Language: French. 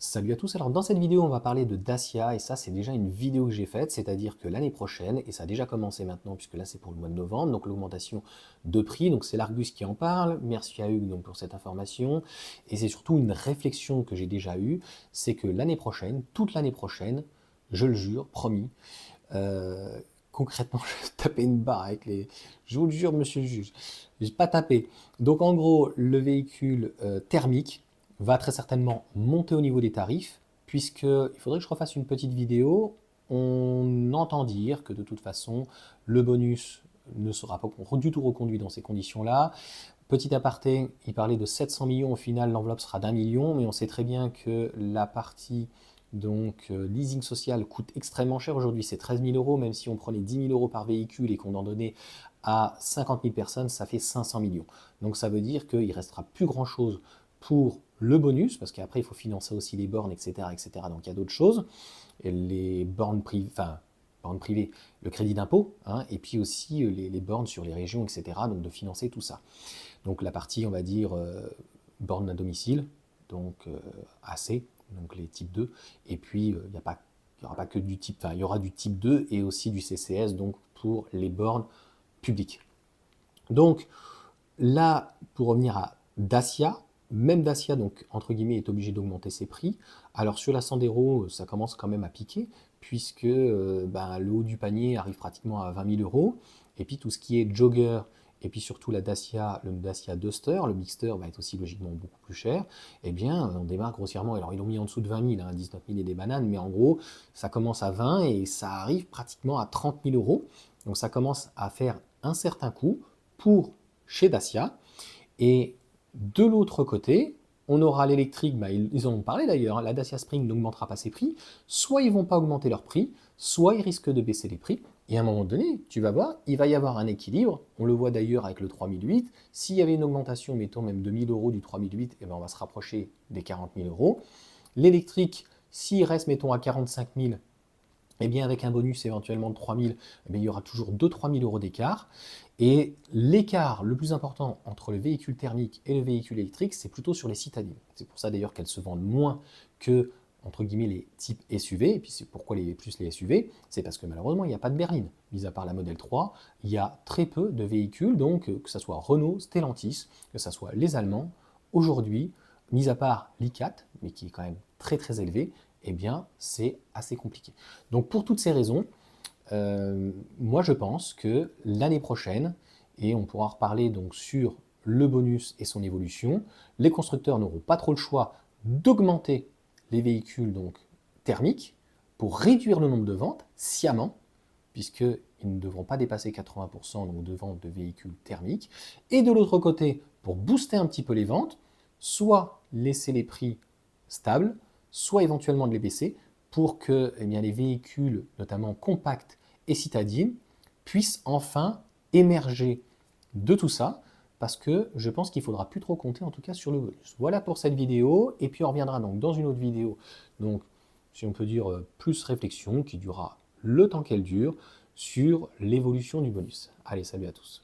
Salut à tous, alors dans cette vidéo on va parler de Dacia et ça c'est déjà une vidéo que j'ai faite, c'est-à-dire que l'année prochaine, et ça a déjà commencé maintenant puisque là c'est pour le mois de novembre, donc l'augmentation de prix, donc c'est l'Argus qui en parle, merci à Hugues donc pour cette information, et c'est surtout une réflexion que j'ai déjà eue, c'est que l'année prochaine, toute l'année prochaine, je le jure, promis, concrètement je vais taper une barre avec les... Je vous le jure monsieur le juge, j'ai pas tapé. Donc en gros le véhicule thermique, va très certainement monter au niveau des tarifs, puisqu'il faudrait que je refasse une petite vidéo. On entend dire que de toute façon, le bonus ne sera pas du tout reconduit dans ces conditions-là. Petit aparté, il parlait de 700 millions, au final l'enveloppe sera d'1 million, mais on sait très bien que la partie leasing social coûte extrêmement cher aujourd'hui, c'est 13 000 euros, même si on prenait 10 000 euros par véhicule et qu'on en donnait à 50 000 personnes, ça fait 500 millions. Donc ça veut dire qu'il ne restera plus grand-chose pour le bonus, parce qu'après il faut financer aussi les bornes, etc. etc. Donc il y a d'autres choses, et les bornes privées, enfin, bornes privées, le crédit d'impôt, hein, et puis aussi les bornes sur les régions, etc. Donc de financer tout ça. Donc la partie, on va dire, bornes à domicile, donc AC, donc les types 2, et puis il n'y aura pas que du type, enfin il y aura du type 2 et aussi du CCS, donc pour les bornes publiques. Donc là, pour revenir à Dacia, même Dacia, donc entre guillemets, est obligé d'augmenter ses prix. Alors sur la Sandero, ça commence quand même à piquer, puisque le haut du panier arrive pratiquement à 20 000 euros. Et puis tout ce qui est jogger, et puis surtout la Dacia, le Dacia Duster, le Mixster va être aussi logiquement beaucoup plus cher. Eh bien, on démarre grossièrement, alors ils l'ont mis en dessous de 20 000, hein, 19 000 et des bananes, mais en gros, ça commence à 20 et ça arrive pratiquement à 30 000 euros. Donc ça commence à faire un certain coût pour chez Dacia. Et de l'autre côté, on aura l'électrique, ils en ont parlé d'ailleurs, hein, la Dacia Spring n'augmentera pas ses prix, soit ils ne vont pas augmenter leurs prix, soit ils risquent de baisser les prix, et à un moment donné, tu vas voir, il va y avoir un équilibre, on le voit d'ailleurs avec le 3008, s'il y avait une augmentation, mettons même de 1000 euros du 3008, eh ben on va se rapprocher des 40 000 euros. L'électrique, s'il reste, mettons, à 45 000, eh bien avec un bonus éventuellement de 3 000, eh bien, il y aura toujours 2-3 000 euros d'écart. Et l'écart le plus important entre le véhicule thermique et le véhicule électrique, c'est plutôt sur les citadines. C'est pour ça d'ailleurs qu'elles se vendent moins que, entre guillemets, les types SUV. Et puis c'est pourquoi plus les SUV, c'est parce que malheureusement, il n'y a pas de berline. Mis à part la Model 3, il y a très peu de véhicules, donc que ce soit Renault, Stellantis, que ce soit les Allemands, aujourd'hui, mis à part l'I4, mais qui est quand même très très élevé, eh bien c'est assez compliqué. Donc pour toutes ces raisons, moi je pense que l'année prochaine, et on pourra reparler donc sur le bonus et son évolution, les constructeurs n'auront pas trop le choix d'augmenter les véhicules donc thermiques pour réduire le nombre de ventes sciemment, puisqu'ils ne devront pas dépasser 80% donc, de ventes de véhicules thermiques, et de l'autre côté, pour booster un petit peu les ventes, soit laisser les prix stables, soit éventuellement de les baisser, pour que eh bien, les véhicules, notamment compacts et citadines, puissent enfin émerger de tout ça, parce que je pense qu'il ne faudra plus trop compter en tout cas sur le bonus. Voilà pour cette vidéo, et puis on reviendra donc dans une autre vidéo, donc si on peut dire plus réflexion, qui durera le temps qu'elle dure, sur l'évolution du bonus. Allez, salut à tous.